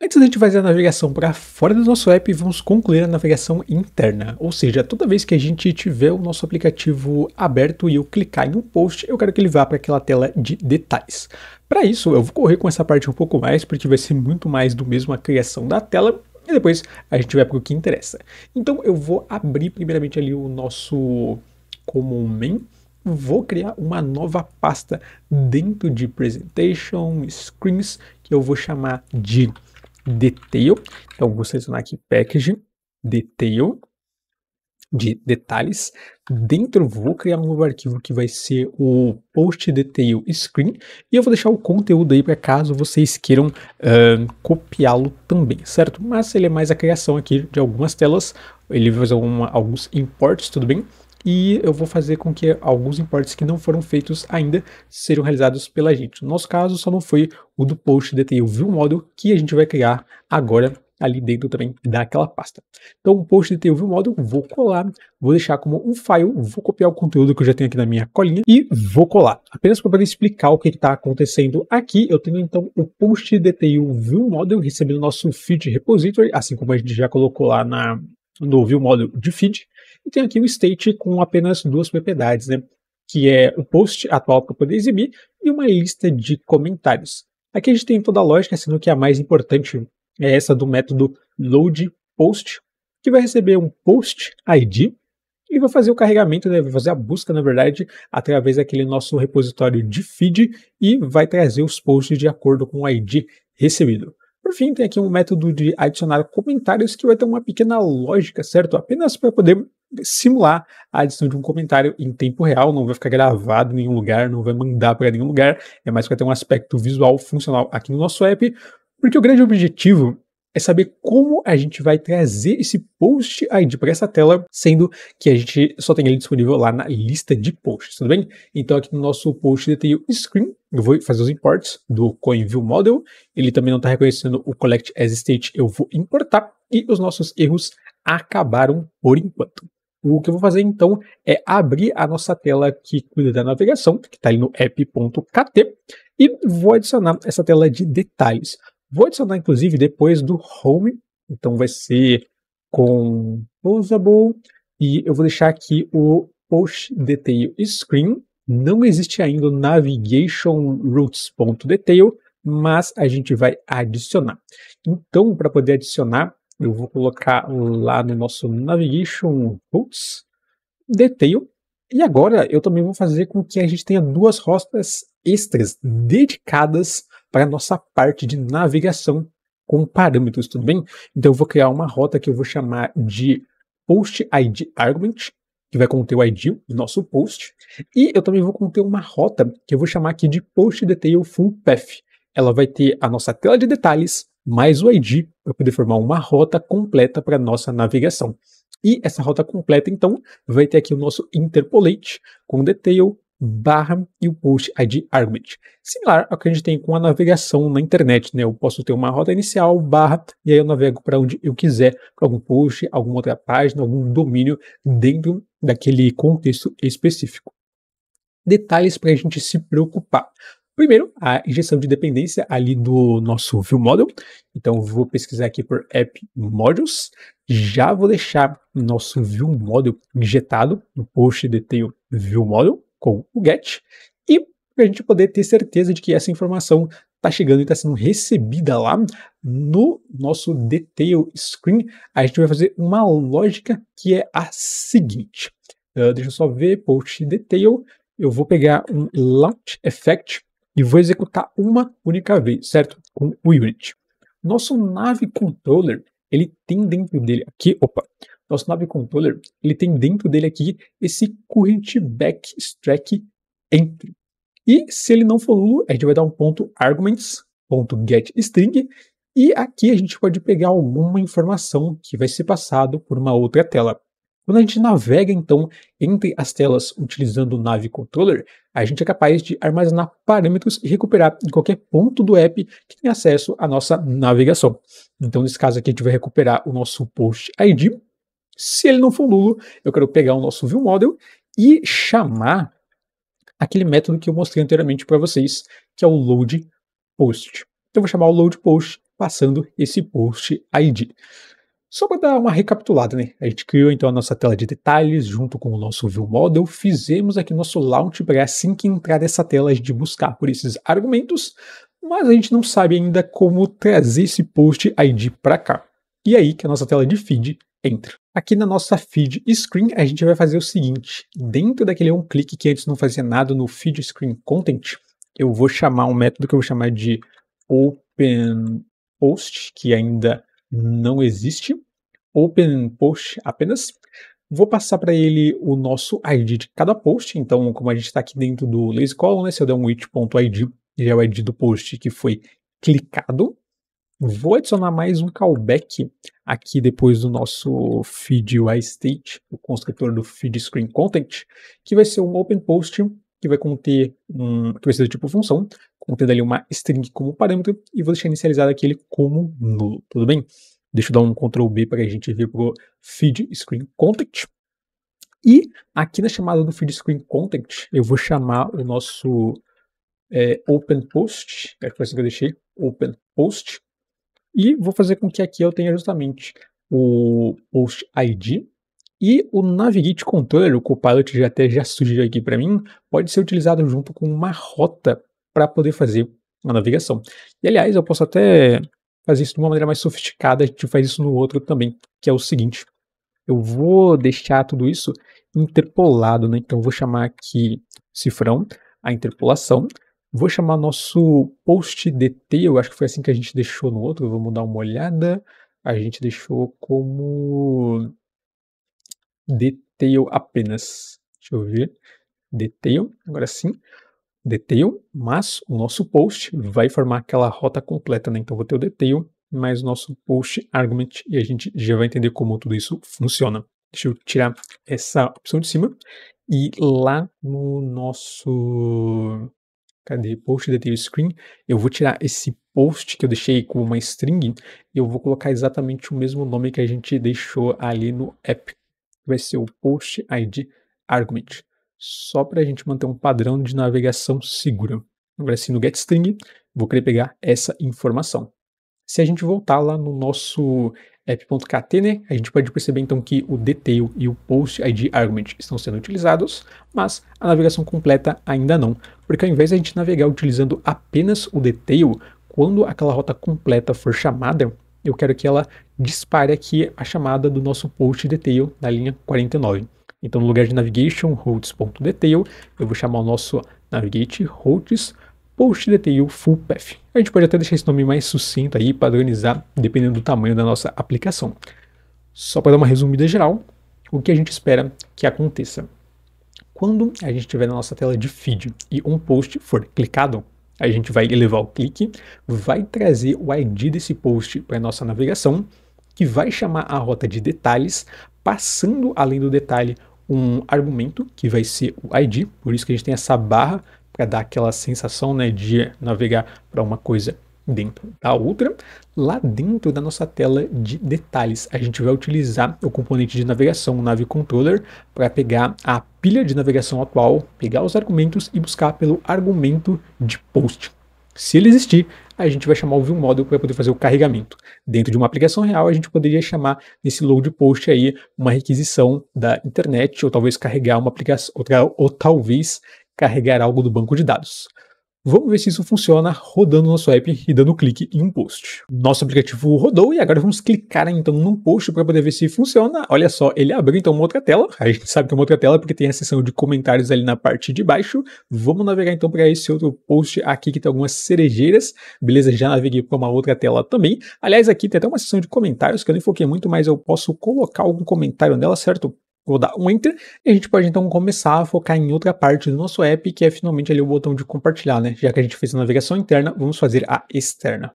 Antes da gente fazer a navegação para fora do nosso app, vamos concluir a navegação interna. Ou seja, toda vez que a gente tiver o nosso aplicativo aberto e eu clicar em um post, eu quero que ele vá para aquela tela de detalhes. Para isso, eu vou correr com essa parte um pouco mais, porque vai ser muito mais do mesmo a criação da tela, e depois a gente vai para o que interessa. Então eu vou abrir primeiramente ali o nosso common main. Vou criar uma nova pasta dentro de Presentation, Screens, que eu vou chamar de Detail. Então vou selecionar aqui Package, Detail, de detalhes. Dentro vou criar um novo arquivo que vai ser o Post Detail Screen. E eu vou deixar o conteúdo aí para caso vocês queiram copiá-lo também, certo? Mas ele é mais a criação aqui de algumas telas. Ele vai fazer alguns imports, tudo bem? E eu vou fazer com que alguns imports que não foram feitos ainda sejam realizados pela gente. No nosso caso, só não foi o do Post Detail View Model, que a gente vai criar agora ali dentro também daquela pasta. Então, o Post Detail View Model, vou colar, vou deixar como um file, vou copiar o conteúdo que eu já tenho aqui na minha colinha e vou colar. Apenas para poder explicar o que está acontecendo aqui, eu tenho então o Post Detail View Model recebendo o nosso feed repository, assim como a gente já colocou lá no View Model de feed. E tem aqui o state com apenas duas propriedades, né? Que é o post atual para poder exibir e uma lista de comentários. Aqui a gente tem toda a lógica, sendo que a mais importante é essa do método loadPost, que vai receber um post ID e vai fazer o carregamento, né? Vai fazer a busca, na verdade, através daquele nosso repositório de feed e vai trazer os posts de acordo com o ID recebido. Por fim, tem aqui um método de adicionar comentários que vai ter uma pequena lógica, certo? Apenas para poder simular a adição de um comentário em tempo real, não vai ficar gravado em nenhum lugar, não vai mandar para nenhum lugar, é mais para ter um aspecto visual funcional aqui no nosso app, porque o grande objetivo é saber como a gente vai trazer esse post ID para essa tela, sendo que a gente só tem ele disponível lá na lista de posts, tudo bem? Então aqui no nosso post detail screen, eu vou fazer os imports do CoinViewModel, ele também não está reconhecendo o collect as state, eu vou importar, e os nossos erros acabaram por enquanto. O que eu vou fazer então é abrir a nossa tela que cuida da navegação, que está ali no app.kt, e vou adicionar essa tela de detalhes. Vou adicionar, inclusive, depois do Home, então vai ser Composable, e eu vou deixar aqui o Post Detail Screen. Não existe ainda o Navigation Routes.detail, mas a gente vai adicionar. Então, para poder adicionar, eu vou colocar lá no nosso Navigation Routes Detail. E agora eu também vou fazer com que a gente tenha duas rotas extras dedicadas para a nossa parte de navegação com parâmetros, tudo bem? Então eu vou criar uma rota que eu vou chamar de Post ID Argument, que vai conter o ID do nosso post. E eu também vou conter uma rota que eu vou chamar aqui de Post Detail Full Path. Ela vai ter a nossa tela de detalhes, mais o ID, para poder formar uma rota completa para a nossa navegação. E essa rota completa, então, vai ter aqui o nosso interpolate com detail, barra e o post ID argument. Similar ao que a gente tem com a navegação na internet, né? Eu posso ter uma rota inicial, barra, e aí eu navego para onde eu quiser, para algum post, alguma outra página, algum domínio dentro daquele contexto específico. Detalhes para a gente se preocupar. Primeiro, a injeção de dependência ali do nosso View Model. Então, vou pesquisar aqui por App Modules. Já vou deixar o nosso View Model injetado no Post Detail View Model com o GET. E para a gente poder ter certeza de que essa informação está chegando e está sendo recebida lá no nosso Detail Screen, a gente vai fazer uma lógica que é a seguinte. Deixa eu só ver, Post Detail. Eu vou pegar um Launch Effect e vou executar uma única vez, certo? Com o Unity. Nosso Nav Controller, ele tem dentro dele aqui, nosso Nav Controller, ele tem dentro dele aqui esse Current Backtrack Entry. E se ele não for nulo, a gente vai dar um ponto arguments, ponto get string, e aqui a gente pode pegar alguma informação que vai ser passado por uma outra tela. Quando a gente navega, então, entre as telas utilizando o Nav Controller, a gente é capaz de armazenar parâmetros e recuperar em qualquer ponto do app que tem acesso à nossa navegação. Então, nesse caso aqui, a gente vai recuperar o nosso Post ID. Se ele não for nulo, eu quero pegar o nosso ViewModel e chamar aquele método que eu mostrei anteriormente para vocês, que é o loadPost. Então, eu vou chamar o loadPost passando esse post ID. Só para dar uma recapitulada, né? A gente criou então a nossa tela de detalhes junto com o nosso View Model, fizemos aqui nosso launch para assim que entrar nessa tela a gente buscar por esses argumentos, mas a gente não sabe ainda como trazer esse post ID para cá. E aí que a nossa tela de feed entra. Aqui na nossa feed screen a gente vai fazer o seguinte, dentro daquele onClick que antes não fazia nada no feed screen content, eu vou chamar um método que eu vou chamar de openPost, que ainda não existe, openPost apenas. Vou passar para ele o nosso ID de cada post, então como a gente está aqui dentro do lazy column, né, se eu der um it.id, já é o ID do post que foi clicado. Vou adicionar mais um callback aqui depois do nosso feed UI state, o construtor do feed screen content, que vai ser um open post que vai conter que vai ser do tipo função, contendo ali uma string como parâmetro e vou deixar inicializado aquele como nulo, tudo bem? Deixa eu dar um Ctrl B para a gente vir para o feed screen content. E aqui na chamada do feed screen content, eu vou chamar o nosso open post, que foi assim que eu deixei, open post. E vou fazer com que aqui eu tenha justamente o post ID e o Navigate Controller, o Copilot já sugeriu aqui para mim, pode ser utilizado junto com uma rota para poder fazer a navegação. E aliás, eu posso até fazer isso de uma maneira mais sofisticada, a gente faz isso no outro também, que é o seguinte, eu vou deixar tudo isso interpolado, né? Então eu vou chamar aqui cifrão, a interpolação. Vou chamar nosso post detail, acho que foi assim que a gente deixou no outro, vamos dar uma olhada. A gente deixou como detail apenas. Deixa eu ver. Detail, agora sim. Detail, mas o nosso post vai formar aquela rota completa, né? Então vou ter o detail mais o nosso post argument e a gente já vai entender como tudo isso funciona. Deixa eu tirar essa opção de cima e lá no nosso... Cadê? Post detail screen. Eu vou tirar esse post que eu deixei com uma string e eu vou colocar exatamente o mesmo nome que a gente deixou ali no app. Vai ser o post ID argument. Só para a gente manter um padrão de navegação segura. Agora sim, no getString, vou querer pegar essa informação. Se a gente voltar lá no nosso app.kt, né, a gente pode perceber então que o detail e o post ID argument estão sendo utilizados, mas a navegação completa ainda não, porque ao invés de a gente navegar utilizando apenas o detail, quando aquela rota completa for chamada, eu quero que ela dispare aqui a chamada do nosso post detail na linha 49. Então no lugar de navigation routes.detail, eu vou chamar o nosso navigate routes post detail full path. A gente pode até deixar esse nome mais sucinto aí, padronizar, dependendo do tamanho da nossa aplicação. Só para dar uma resumida geral, o que a gente espera que aconteça? Quando a gente estiver na nossa tela de feed e um post for clicado, a gente vai elevar o clique, vai trazer o ID desse post para a nossa navegação, que vai chamar a rota de detalhes, passando além do detalhe um argumento, que vai ser o ID, por isso que a gente tem essa barra para dar aquela sensação, né, de navegar para uma coisa dentro da outra. Lá dentro da nossa tela de detalhes, a gente vai utilizar o componente de navegação, o Nav Controller, para pegar a pilha de navegação atual, pegar os argumentos e buscar pelo argumento de post. Se ele existir, a gente vai chamar o View Model para poder fazer o carregamento. Dentro de uma aplicação real, a gente poderia chamar nesse load post aí uma requisição da internet, ou talvez carregar uma aplicação, ou talvez carregar algo do banco de dados. Vamos ver se isso funciona rodando nosso app e dando clique em um post. Nosso aplicativo rodou e agora vamos clicar então num post para poder ver se funciona. Olha só, ele abriu então uma outra tela. A gente sabe que é uma outra tela porque tem a seção de comentários ali na parte de baixo. Vamos navegar então para esse outro post aqui que tem algumas cerejeiras. Beleza, já naveguei para uma outra tela também. Aliás, aqui tem até uma seção de comentários que eu nem foquei muito, mas eu posso colocar algum comentário nela, certo? Vou dar um Enter e a gente pode então começar a focar em outra parte do nosso app, que é finalmente ali o botão de compartilhar, né? Já que a gente fez a navegação interna, vamos fazer a externa.